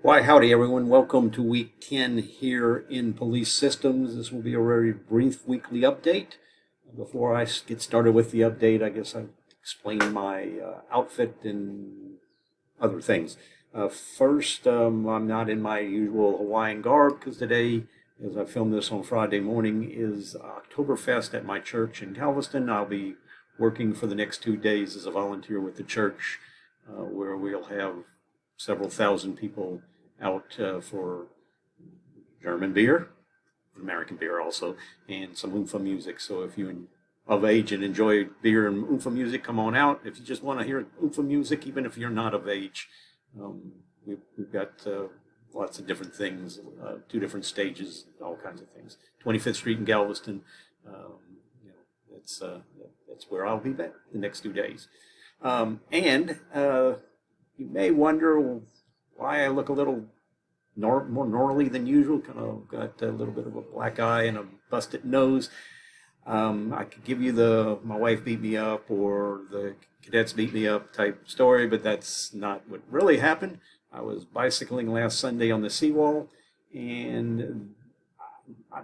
Why, howdy, everyone. Welcome to week 10 here in Police Systems. This will be a very brief weekly update. Before I get started with the update, I guess I'll explain my outfit and other things. First, I'm not in my usual Hawaiian garb because today, as I film this on Friday morning, is Oktoberfest at my church in Galveston. I'll be working for the next 2 days as a volunteer with the church, where we'll have several thousand people out for German beer, American beer also, and some Oompa music. So if you're of age and enjoy beer and Oompa music, come on out. If you just want to hear Oompa music, even if you're not of age, we've got lots of different things, 2 different stages, all kinds of things. 25th Street in Galveston, that's where I'll be back the next 2 days. And you may wonder why I look a little more gnarly than usual. Kind of got a little bit of a black eye and a busted nose. I could give you my wife beat me up or the cadets beat me up type story, but that's not what really happened. I was bicycling last Sunday on the seawall, and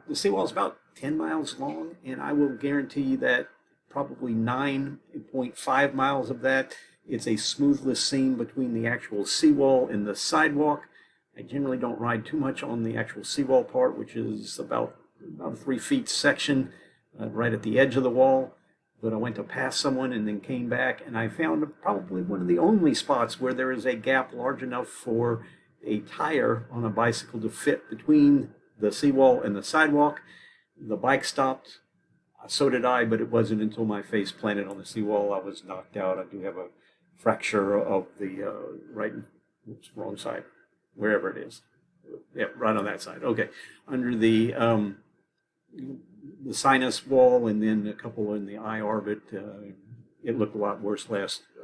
the seawall is about 10 miles long, and I will guarantee that probably 9.5 miles of that, it's a smoothless seam between the actual seawall and the sidewalk. I generally don't ride too much on the actual seawall part, which is about a 3 feet section right at the edge of the wall. But I went to pass someone and then came back, and I found probably one of the only spots where there is a gap large enough for a tire on a bicycle to fit between the seawall and the sidewalk. The bike stopped. So did I, but it wasn't until my face planted on the seawall I was knocked out. I do have a fracture of the wrong side, wherever it is. Yeah, right on that side. Okay, under the sinus wall, and then a couple in the eye orbit. It looked a lot worse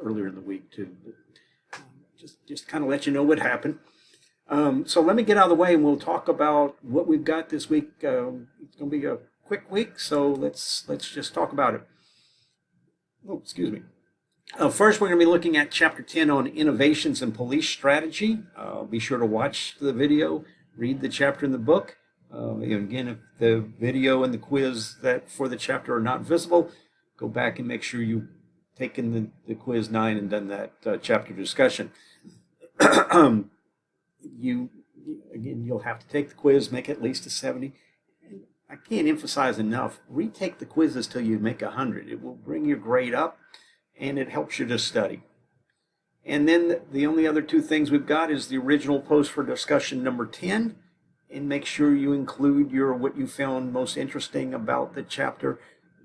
earlier in the week too. But just kind of let you know what happened. So let me get out of the way, and we'll talk about what we've got this week. It's going to be a quick week, so let's just talk about it. Oh, excuse me. First, we're going to be looking at Chapter 10 on innovations in police strategy. Be sure to watch the video, read the chapter in the book. Again, if the video and the quiz that for the chapter are not visible, go back and make sure you've taken the quiz 9 and done that chapter discussion. You'll have to take the quiz, make at least a 70. I can't emphasize enough, retake the quizzes till you make 100. It will bring your grade up, and it helps you to study. And then the only other 2 things we've got is the original post for discussion number 10, and make sure you include what you found most interesting about the chapter.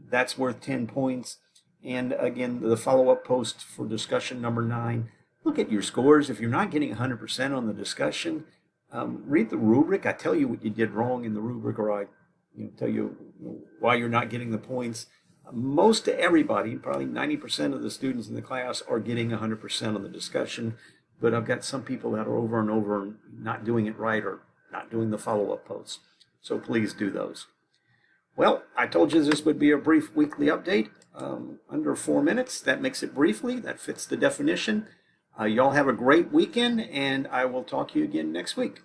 That's worth 10 points. And again, the follow-up post for discussion number 9. Look at your scores. If you're not getting 100% on the discussion, read the rubric. I tell you what you did wrong in the rubric, or I tell you why you're not getting the points. Most everybody, probably 90% of the students in the class, are getting 100% on the discussion, but I've got some people that are over and over not doing it right or not doing the follow-up posts. So please do those. Well, I told you this would be a brief weekly update, under 4 minutes. That makes it briefly. That fits the definition. Y'all have a great weekend, and I will talk to you again next week.